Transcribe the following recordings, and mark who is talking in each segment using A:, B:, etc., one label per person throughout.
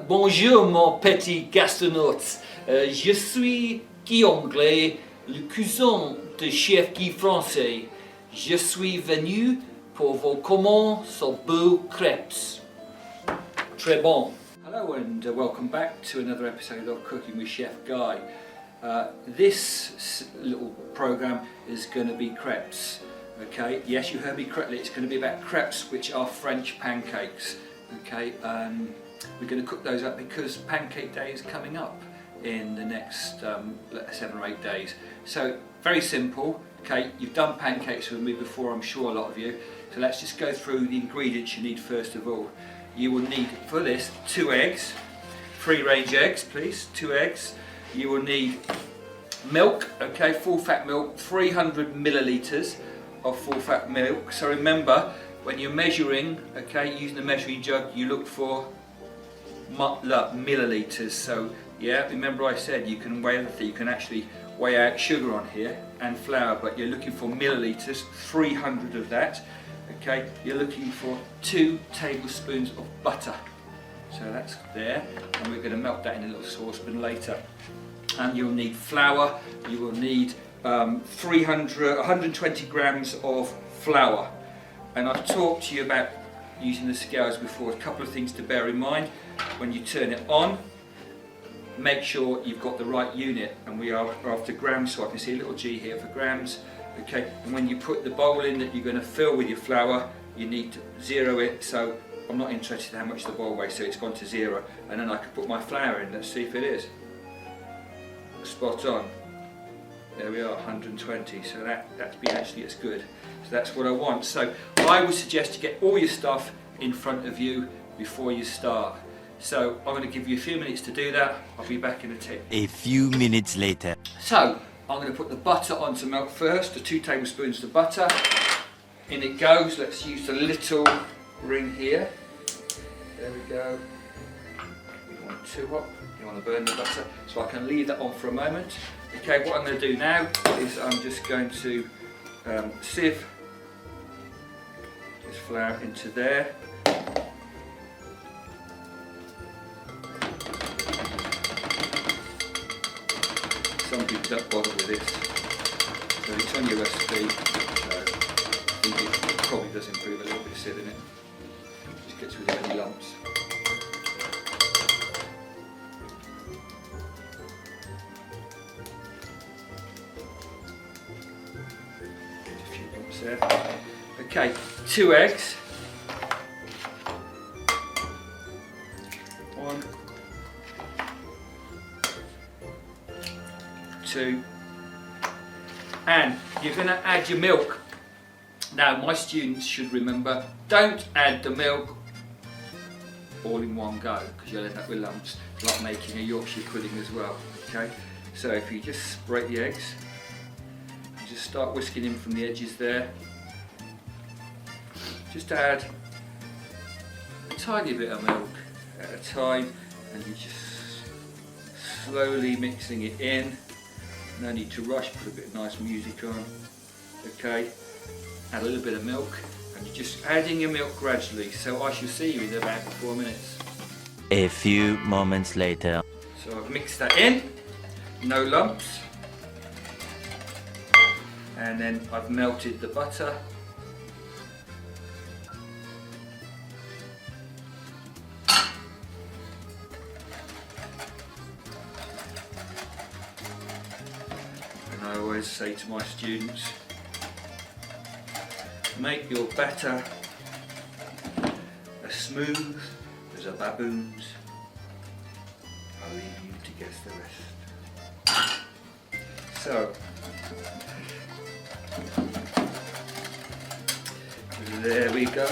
A: Bonjour mon petit gastronaute, je suis Guy Anglais, le cousin de chef Guy français. Je suis venu pour vos commandes sur beaux crepes. Très bon. Hello and welcome back to another episode of Cooking with Chef Guy. This little program is going to be crepes. Okay, yes, you heard me correctly, it's going to be about crepes, which are French pancakes. Okay, we're going to cook those up because Pancake Day is coming up in the next 7 or 8 days. So, very simple. Okay, you've done pancakes with me before, I'm sure, a lot of you. So let's just go through the ingredients you need first of all. You will need, for this, 2 eggs, free range eggs please, 2 eggs. You will need milk, okay, full fat milk, 300 millilitres of full fat milk. So remember, when you're measuring, okay, using a measuring jug, you look for millilitres. So yeah, remember I said you can weigh you can actually weigh out sugar on here and flour, but you're looking for millilitres, 300 of that. Okay, you're looking for 2 tablespoons of butter. So that's there, and we're going to melt that in a little saucepan later. And you'll need flour. You will need 120 grams of flour. And I've talked to you about using the scales before. A couple of things to bear in mind. When you turn it on, make sure you've got the right unit, and we are after grams, so I can see a little G here for grams. Okay, and when you put the bowl in that you're going to fill with your flour, you need to zero it. So I'm not interested in how much the bowl weighs, so it's gone to 0, and then I can put my flour in. Let's see if it is spot on. There we are, 120. So that's been actually as good. So that's what I want. So I would suggest you get all your stuff in front of you before you start. So I'm going to give you a few minutes to do that. I'll be back in a tick.
B: A few minutes later.
A: So I'm going to put the butter onto milk first, the 2 tablespoons of butter. In it goes. Let's use the little ring here. There we go. You don't want it too hot, you want to burn the butter. So I can leave that on for a moment. Okay, what I'm going to do now is I'm just going to sieve this flour into there. Some people don't bother with this, so it's on your recipe. So I think it probably does improve a little bit of sieving it. Just gets rid of any lumps. Get a few lumps there. Okay, 2 eggs. 1, 2, and you're going to add your milk. Now my students should remember, don't add the milk all in one go, because you'll end up with lumps. It's like making a Yorkshire pudding as well. Okay, so if you just break the eggs, and just start whisking in from the edges there, just add a tiny bit of milk at a time, and you're just slowly mixing it in. No need to rush, put a bit of nice music on. Okay, add a little bit of milk, and you're just adding your milk gradually. So I shall see you in about 4 minutes.
B: A few moments later.
A: So I've mixed that in, no lumps, and then I've melted the butter. I always say to my students, make your batter as smooth as a baboon's. I'll leave you to guess the rest. So, there we go.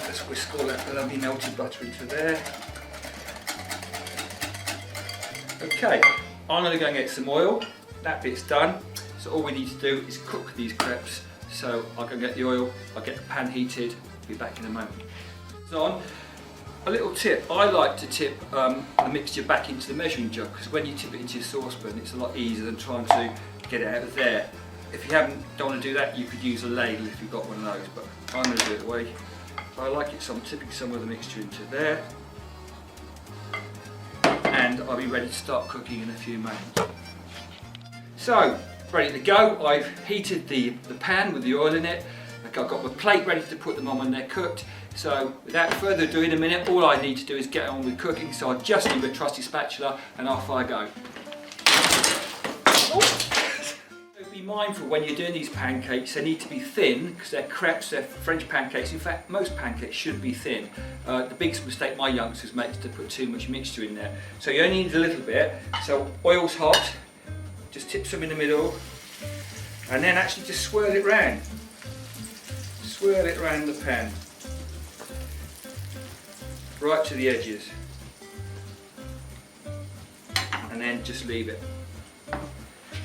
A: Let's whisk all that lovely melted butter into there. Okay, I'm going to go and get some oil. That bit's done. So all we need to do is cook these crepes. So I'll go and get the oil, I'll get the pan heated, be back in a moment. So a little tip, I like to tip the mixture back into the measuring jug, because when you tip it into your saucepan it's a lot easier than trying to get it out of there. If you don't want to do that, you could use a ladle if you've got one of those, but I'm going to do it the way I like it. So I'm tipping some of the mixture into there. I'll be ready to start cooking in a few moments. So, ready to go. I've heated the pan with the oil in it. I've got my plate ready to put them on when they're cooked. So without further ado, in a minute, all I need to do is get on with cooking. So I just need a trusty spatula and off I go. So be mindful when you're doing these pancakes, they need to be thin because they're crepes, they're French pancakes. In fact, most pancakes should be thin. The biggest mistake my youngsters make is to put too much mixture in there. So you only need a little bit. So oil's hot, just tip some in the middle and then actually just swirl it round. Swirl it around the pan, right to the edges, and then just leave it.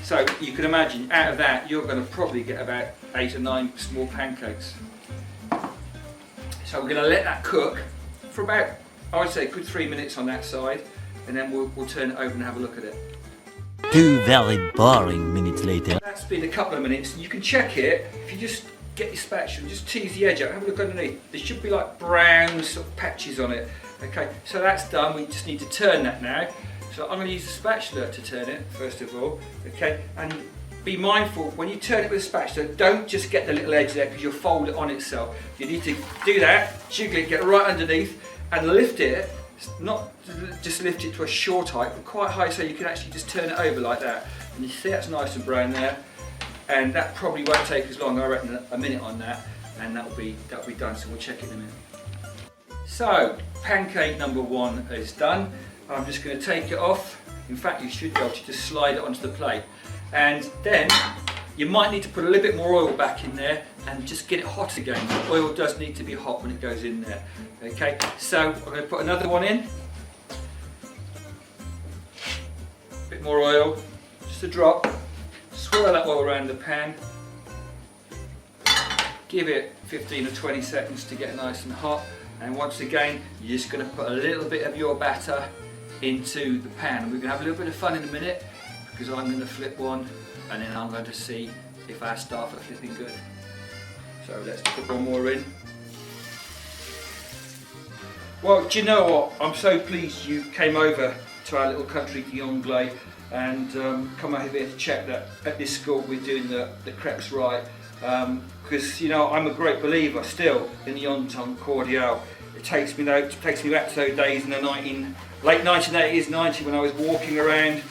A: So you can imagine out of that you're going to probably get about 8 or 9 small pancakes. So we're going to let that cook for about, I would say, a good 3 minutes on that side, and then we'll turn it over and have a look at it.
B: 2 very boring minutes later.
A: That's been a couple of minutes, and you can check it if you just get your spatula and just tease the edge out, have a look underneath. There should be like brown sort of patches on it. Okay, so that's done. We just need to turn that now. So I'm going to use the spatula to turn it first of all. Okay, and be mindful when you turn it with a spatula, don't just get the little edge there because you'll fold it on itself. You need to do that, jiggle it, get it right underneath and lift it. Not just lift it to a short height, but quite high so you can actually just turn it over like that. And you see that's nice and brown there. And that probably won't take as long, I reckon a minute on that, and that'll be done, so we'll check it in a minute. So, pancake number 1 is done. I'm just going to take it off. In fact, you should be able to just slide it onto the plate. And then, you might need to put a little bit more oil back in there and just get it hot again. The oil does need to be hot when it goes in there. Okay, so I'm going to put another one in. A bit more oil, just a drop. Swirl that oil around the pan, give it 15 or 20 seconds to get nice and hot, and once again you're just going to put a little bit of your batter into the pan. We're going to have a little bit of fun in a minute because I'm going to flip one and then I'm going to see if our staff are flipping good. So let's put one more in. Well, do you know what? I'm so pleased you came over to our little country Anglais and come over here to check that at this school we're doing the crepes right, because you know I'm a great believer still in the entente cordiale. It takes me back to those days in the late 1980s, 90 when I was walking around,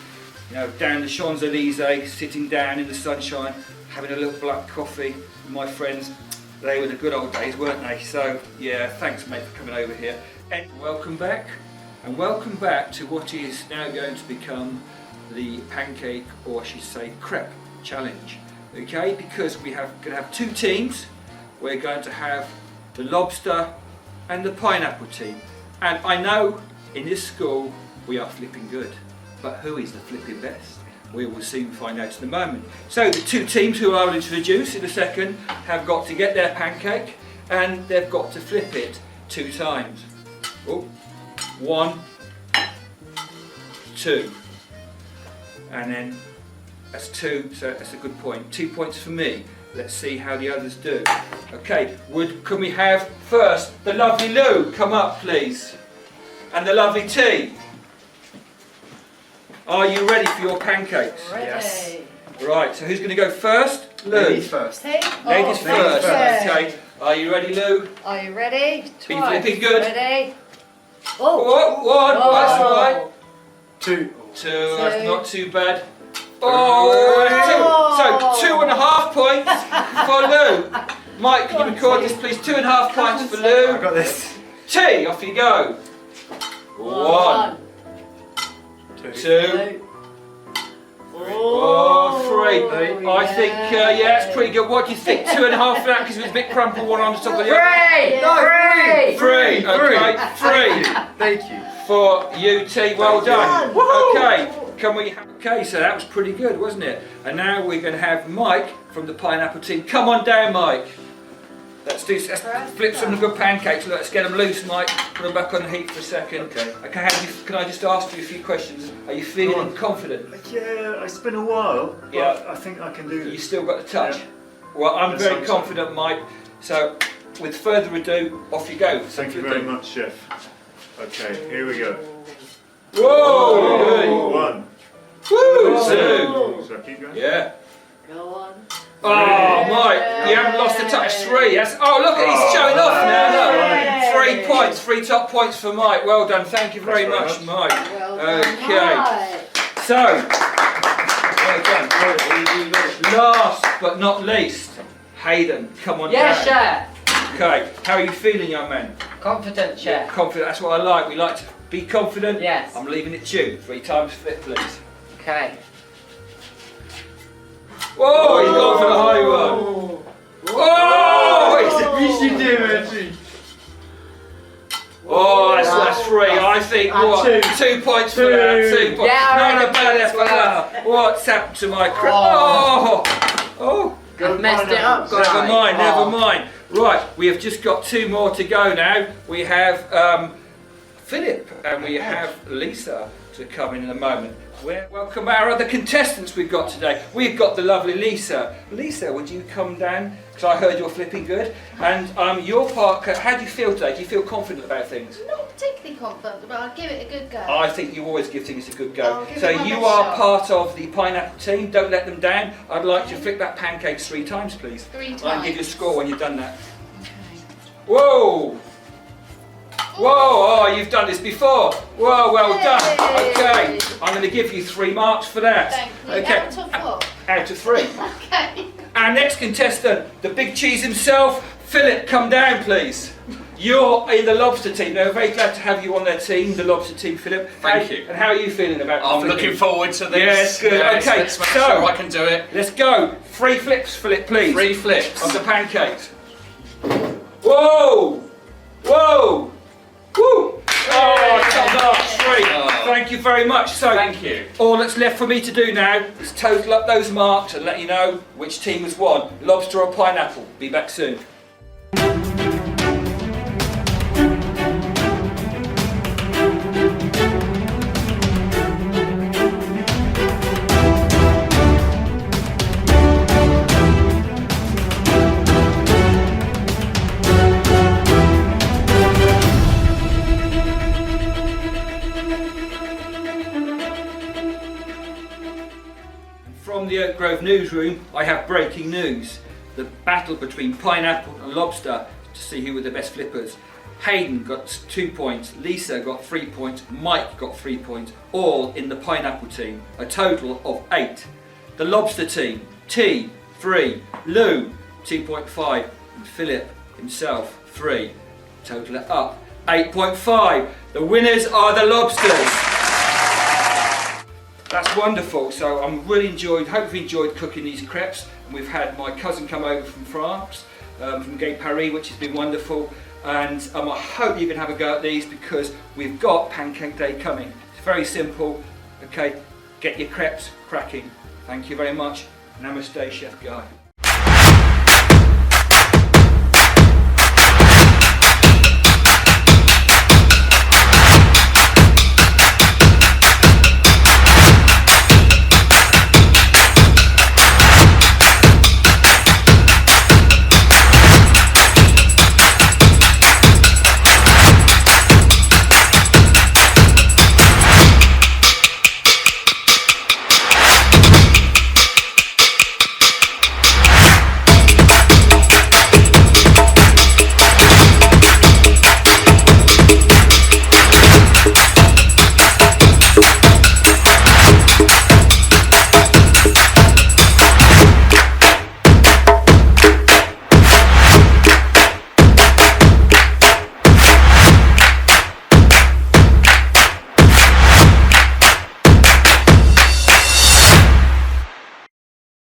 A: you know, down the Champs-Élysées, sitting down in the sunshine, having a little black coffee with my friends. They were the good old days, weren't they? So yeah, thanks mate for coming over here. And welcome back, and welcome back to what is now going to become the pancake, or I should say crepe challenge. Okay, because we're going to have 2 teams. We're going to have the lobster and the pineapple team. And I know in this school we are flipping good, but who is the flipping best? We will soon find out in a moment. So the 2 teams who I will introduce in a second have got to get their pancake and they've got to flip it 2 times. Oh, 1, 2. And then that's 2, so that's a good point. 2 points for me. Let's see how the others do. Okay, can we have first the lovely Lou come up please? And the lovely T. Are you ready for your pancakes?
C: Ready.
D: Yes.
A: Right, so who's going to go first? Lou.
C: Ladies first.
D: Hey.
A: Ladies
D: Oh,
A: first.
D: okay.
A: Okay. Are you ready, Lou?
D: Are you ready?
A: Been
D: Twice.
A: flipping good.
D: Ready?
A: Oh, 1.
D: Oh.
A: That's all right.
C: 2.
A: 2. That's not too bad. Oh, 2. So 2.5 points for Lou. Mike, can you record this, please? 2.5 points for
C: I
A: Lou.
C: got this.
A: T. Off you go. 1. 2. Oh, 3. I think, yeah, it's pretty good. What do you think? 2.5 for that because it was a bit crumpled one on the top of the other. 3. Okay, 3.
C: Thank you.
A: For you, T. Well done.
D: Woohoo.
A: Okay, can we? Okay, so that was pretty good, wasn't it? And now we're going to have Mike from the pineapple team. Come on down, Mike. Let's flip some good pancakes. Let's get them loose, Mike. Put them back on the heat for a second.
C: Okay.
A: Can I just ask you a few questions? Are you feeling confident?
C: Yeah, it's been a while, but
A: Yeah.
C: I think I can do
A: You
C: this.
A: still got the touch?
C: Yeah.
A: Well, I'm
C: That's
A: very
C: fine.
A: confident, Mike. So, with further ado, off you go.
C: Thank you very much, Chef. Okay, here we go.
A: Whoa!
C: 1.
A: Woo! 2.
C: So I keep going?
A: Yeah.
D: Go on.
A: Oh, Mike, you haven't lost a touch. 3. That's, oh, look, he's showing off now. Look. 3 points, 3 top points for Mike. Well done. Thank you very much, Mike.
D: Well done,
A: Okay.
D: Mike.
A: So, well done. Last but not least, Hayden, come on
E: Yes,
A: down.
E: chef.
A: Okay, how are you feeling, young man?
E: Confident, chef.
A: Confident, that's what I like. We like to be confident.
E: Yes.
A: I'm leaving it to you. 3 times flip, please.
E: Okay.
A: Whoa, he's gone for the high one. Whoa!
C: You should do it.
A: Oh, that's 3. I think, what? 2 points for that. 2 points.
E: Yeah, I
A: Not a
E: reckon
A: bad
E: that's
A: effort. What's happened to my crepe?
E: Oh.
A: Oh!
E: I've messed it up, guys.
A: Never mind, never
E: Oh.
A: mind. Right, we have just got 2 more to go now. We have Philip and we have Lisa to come in a moment. Welcome our other contestants we've got today. We've got the lovely Lisa. Lisa, would you come down? Because I heard you're flipping good. And your part, how do you feel today? Do you feel confident about things?
D: Not particularly confident, but I'll give it a good go.
A: I think you always give things a good go.
D: I'll give
A: So
D: it my
A: you
D: best
A: are
D: shot.
A: part of the pineapple team. Don't let them down. I'd like you to flip that pancakes 3 times, please.
D: 3 times.
A: I'll give you a score when you've done that.
D: Okay.
A: Whoa! Whoa! Oh, you've done this before. Whoa, well done. Okay, I'm going to give you 3 marks for that.
D: Thank you.
A: Okay.
D: Out of what?
A: Out of 3.
D: Okay.
A: Our next contestant, the big cheese himself, Philip, come down, please. You're in the lobster team. They're very glad to have you on their team, the lobster team, Philip.
F: Thank you.
A: And how are you feeling about
F: I'm
A: flipping?
F: looking forward to this.
A: Yes, good.
F: Yes,
A: Okay,
F: let's make
A: so-
F: sure I can do it.
A: Let's go. 3 flips, Philip, please.
F: 3 flips.
A: Of the pancakes. Whoa! Whoa! Woo! Oh, top marks, 3.
F: Oh.
A: Thank you very much. So,
F: Thank you.
A: all that's left for me to do now is total up those marks and let you know which team has won. Lobster or pineapple. Be back soon. From the Oak Grove newsroom, I have breaking news. The battle between pineapple and lobster to see who were the best flippers. Hayden got 2 points, Lisa got 3 points, Mike got 3 points, all in the pineapple team, a total of 8. The lobster team, T, 3, Lou, 2.5, and Philip himself, 3. Total it up, 8.5. The winners are the lobsters. That's wonderful. So I'm really hope you enjoyed cooking these crepes. And we've had my cousin come over from France, from Gay Paris, which has been wonderful. And I hope you can have a go at these because we've got Pancake Day coming. It's very simple. Okay, get your crepes cracking. Thank you very much. Namaste, Chef Guy.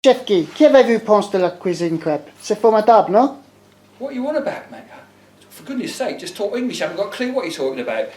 G: Chef Guy, qui avez-vous pense de la cuisine crêpe? C'est formidable, non?
A: What are you on about, mate? For goodness sake, just talk English. I haven't got a clue what you're talking about.